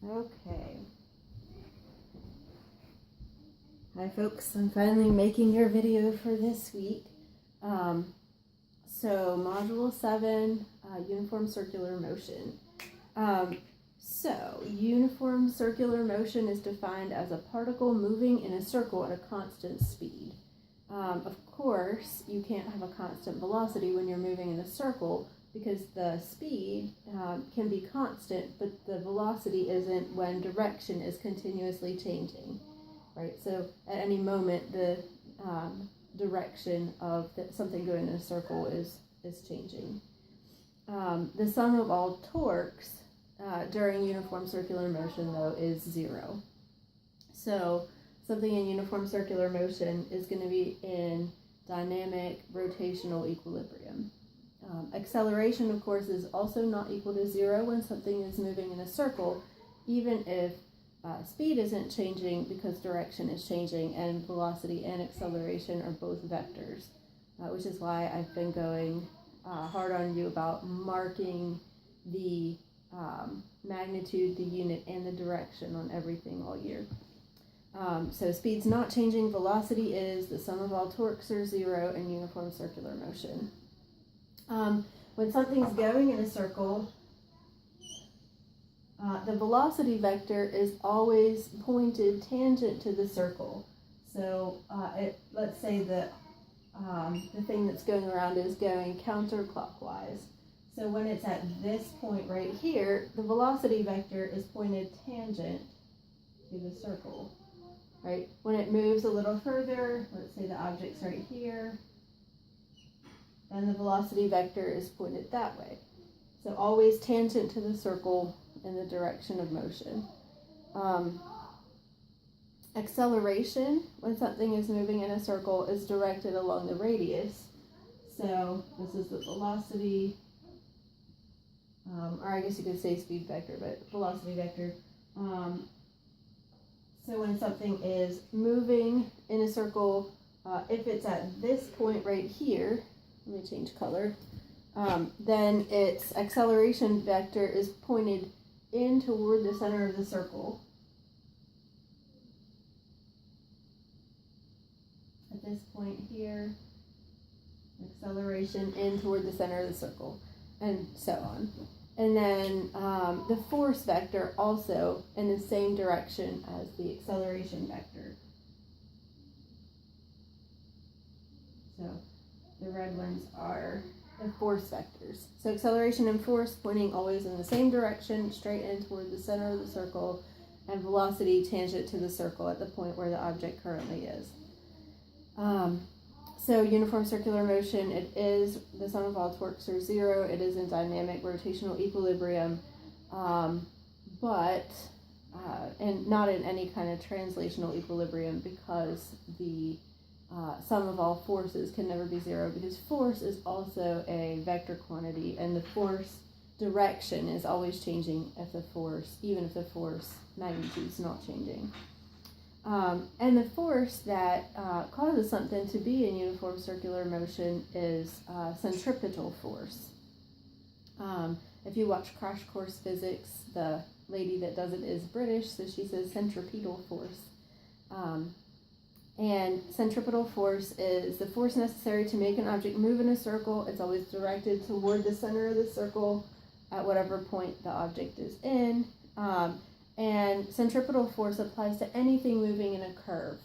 Okay. Hi folks, I'm finally making your video for this week. So Module 7, Uniform Circular Motion. So uniform circular motion is defined as a particle moving in a circle at a constant speed. Of course, you can't have a constant velocity when you're moving in a circle because the speed can be constant, but the velocity isn't when direction is continuously changing, right? So at any moment, the direction of something going in a circle is changing. The sum of all torques during uniform circular motion, though, is 0. So something in uniform circular motion is going to be in dynamic rotational equilibrium. Acceleration, of course, is also not equal to 0 when something is moving in a circle, even if speed isn't changing because direction is changing, and velocity and acceleration are both vectors, which is why I've been going hard on you about marking the magnitude, the unit, and the direction on everything all year. So speed's not changing, velocity is, the sum of all torques are 0 in uniform circular motion. When something's going in a circle, the velocity vector is always pointed tangent to the circle. So let's say that the thing that's going around is going counterclockwise. So when it's at this point right here, the velocity vector is pointed tangent to the circle, right? When it moves a little further, let's say the object's right here, then the velocity vector is pointed that way. So always tangent to the circle in the direction of motion. Acceleration, when something is moving in a circle, is directed along the radius. So this is the velocity, or I guess you could say speed vector, but velocity vector. So when something is moving in a circle, if it's at this point right here, let me change color, then its acceleration vector is pointed in toward the center of the circle. At this point here, acceleration in toward the center of the circle, and so on. And then the force vector also in the same direction as the acceleration vector. So the red ones are the force vectors. So acceleration and force pointing always in the same direction, straight in toward the center of the circle, and velocity tangent to the circle at the point where the object currently is. So uniform circular motion, it is, the sum of all torques are 0, it is in dynamic rotational equilibrium, but and not in any kind of translational equilibrium, because the sum of all forces can never be 0, because force is also a vector quantity, and the force direction is always changing if the force, even if the force magnitude is not changing. And the force that causes something to be in uniform circular motion is centripetal force. If you watch Crash Course Physics, the lady that does it is British, so she says centripetal force. And centripetal force is the force necessary to make an object move in a circle. It's always directed toward the center of the circle at whatever point the object is in. And centripetal force applies to anything moving in a curve,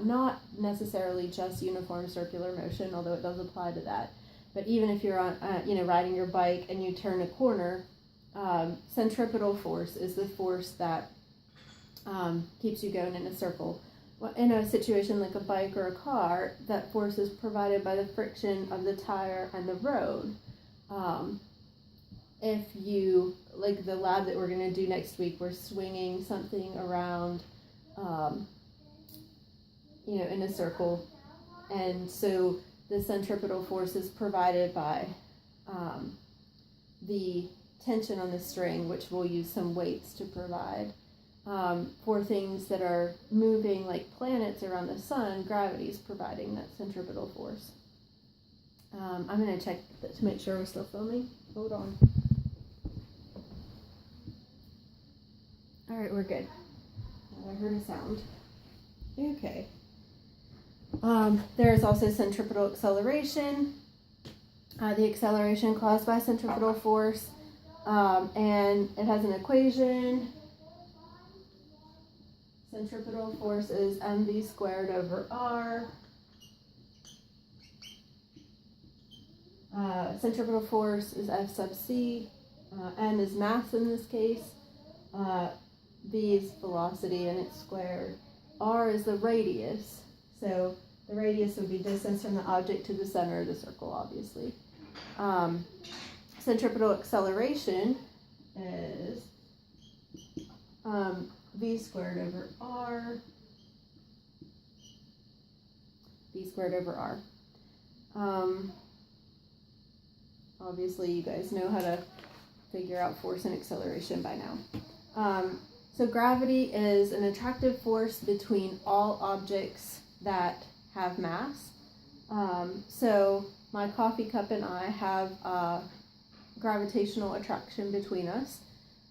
not necessarily just uniform circular motion, although it does apply to that. But even if you're on, riding your bike and you turn a corner, centripetal force is the force that keeps you going in a circle. In a situation like a bike or a car, that force is provided by the friction of the tire and the road. If you, like the lab that we're going to do next week, we're swinging something around, in a circle. And so the centripetal force is provided by the tension on the string, which we'll use some weights to provide. For things that are moving like planets around the sun, gravity is providing that centripetal force. I'm going to check to make sure we're still filming. Hold on. All right, we're good. I heard a sound. Okay. There is also centripetal acceleration, the acceleration caused by centripetal force, and it has an equation. Centripetal force is mv squared over r. Centripetal force is F sub c. M is mass in this case. V is velocity and it's squared. R is the radius. So the radius would be distance from the object to the center of the circle, obviously. Centripetal acceleration is V squared over R. V squared over R. Obviously, you guys know how to figure out force and acceleration by now. So gravity is an attractive force between all objects that have mass. So my coffee cup and I have gravitational attraction between us.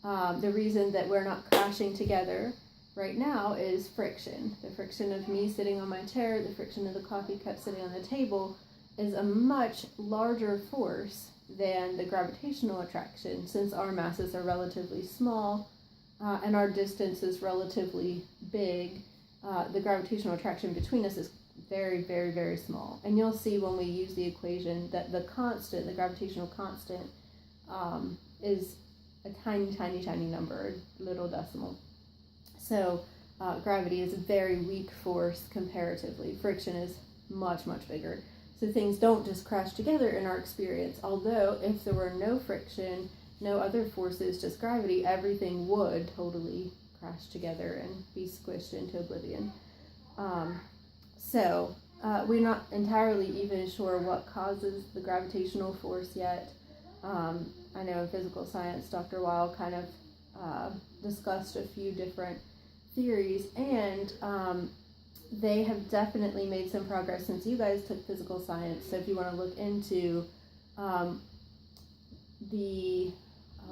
The reason that we're not crashing together right now is friction. The friction of me sitting on my chair, the friction of the coffee cup sitting on the table is a much larger force than the gravitational attraction, since our masses are relatively small and our distance is relatively big. The gravitational attraction between us is very, very, very small. And you'll see when we use the equation that the constant, the gravitational constant, is a tiny, tiny, tiny number, a little decimal. So gravity is a very weak force comparatively. Friction is much, much bigger. So things don't just crash together in our experience, although if there were no friction, no other forces, just gravity, everything would totally crash together and be squished into oblivion. So we're not entirely even sure what causes the gravitational force yet. I know in physical science, Dr. Weil kind of discussed a few different theories, and they have definitely made some progress since you guys took physical science. So if you want to look into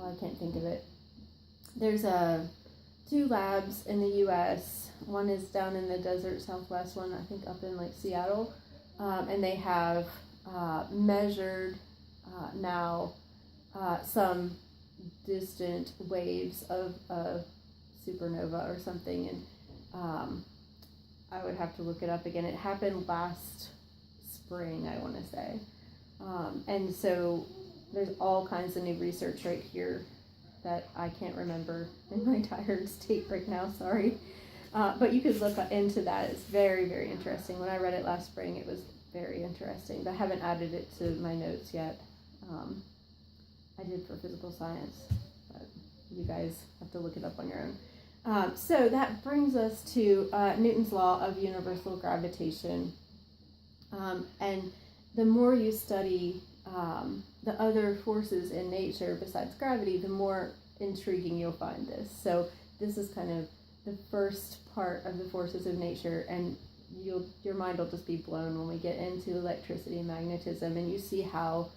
I can't think of it. There's two labs in the U.S. One is down in the desert southwest, one I think up in like Seattle, and they have measured now some distant waves of a supernova or something, and I would have to look it up again. It happened last spring, I want to say. And so there's all kinds of new research right here that I can't remember in my tired state right now, sorry. But you could look into that. It's very, very interesting. When I read it last spring, it was very interesting. But I haven't added it to my notes yet. I did for physical science, but you guys have to look it up on your own. So that brings us to Newton's law of universal gravitation. And the more you study the other forces in nature besides gravity, the more intriguing you'll find this. So this is kind of the first part of the forces of nature, and your mind will just be blown when we get into electricity and magnetism, and you see how,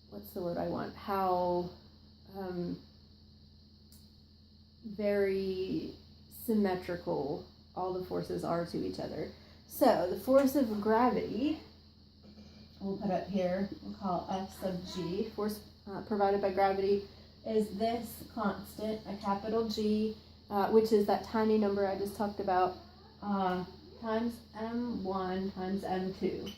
what's the word I want? How very symmetrical all the forces are to each other. So the force of gravity, we'll put up here, we'll call F sub g, force provided by gravity, is this constant, a capital G, which is that tiny number I just talked about, times m1 times m2.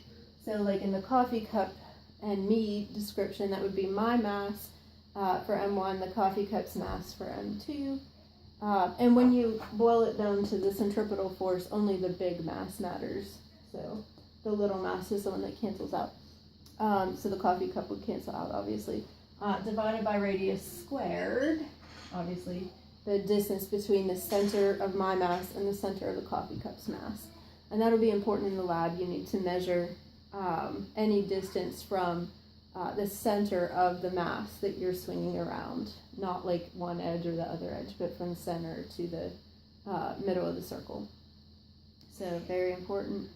So like in the coffee cup and me description, that would be my mass for m1, the coffee cup's mass for m2. And when you boil it down to the centripetal force, only the big mass matters. So the little mass is the one that cancels out. So the coffee cup would cancel out, obviously. Divided by radius squared, obviously, the distance between the center of my mass and the center of the coffee cup's mass. And that'll be important in the lab. You need to measure any distance from the center of the mass that you're swinging around. Not like one edge or the other edge, but from the center to the middle of the circle. So very important.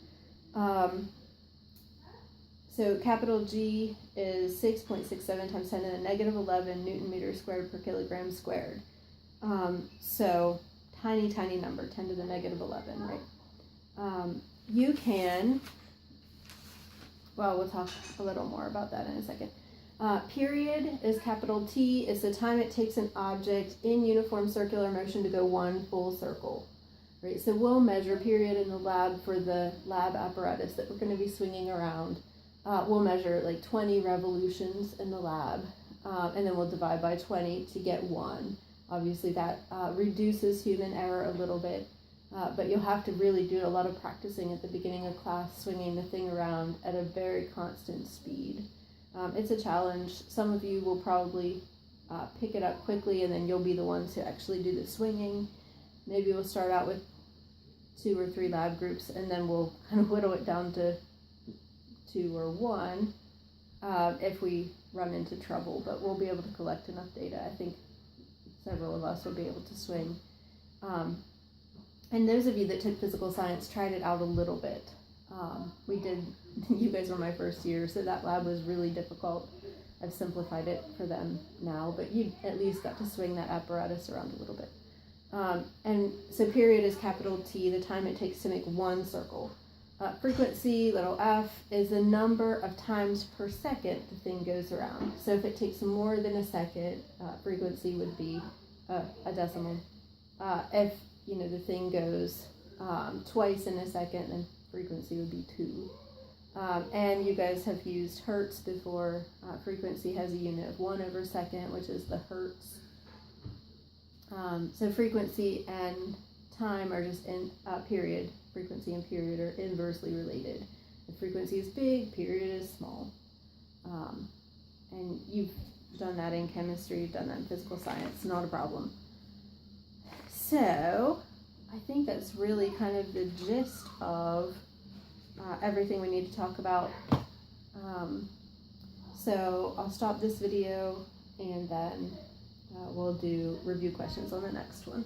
So capital G is 6.67 times 10 to the negative 11 Newton meters squared per kilogram squared. So tiny, tiny number, 10 to the negative 11, right? You can, well, we'll talk a little more about that in a second. Period is capital T, is the time it takes an object in uniform circular motion to go one full circle, right? So we'll measure period in the lab for the lab apparatus that we're going to be swinging around. We'll measure like 20 revolutions in the lab, and then we'll divide by 20 to get 1. Obviously that reduces human error a little bit, but you'll have to really do a lot of practicing at the beginning of class, swinging the thing around at a very constant speed. It's a challenge. Some of you will probably pick it up quickly, and then you'll be the ones who actually do the swinging. Maybe we'll start out with 2 or 3 lab groups, and then we'll kind of whittle it down to 2 or 1 if we run into trouble, but we'll be able to collect enough data. I think several of us will be able to swing. And those of you that took physical science tried it out a little bit. We did, you guys were my first year, so that lab was really difficult. I've simplified it for them now, but you at least got to swing that apparatus around a little bit. And so period is capital T, the time it takes to make one circle. Frequency, little f, is the number of times per second the thing goes around. So if it takes more than a second, frequency would be a decimal. If the thing goes twice in a second, then frequency would be 2. And you guys have used hertz before. Frequency has a unit of 1 over second, which is the hertz. So frequency and time are just in period. Frequency and period are inversely related. If frequency is big, period is small. And you've done that in chemistry, you've done that in physical science, not a problem. So I think that's really kind of the gist of everything we need to talk about. So I'll stop this video, and then we'll do review questions on the next one.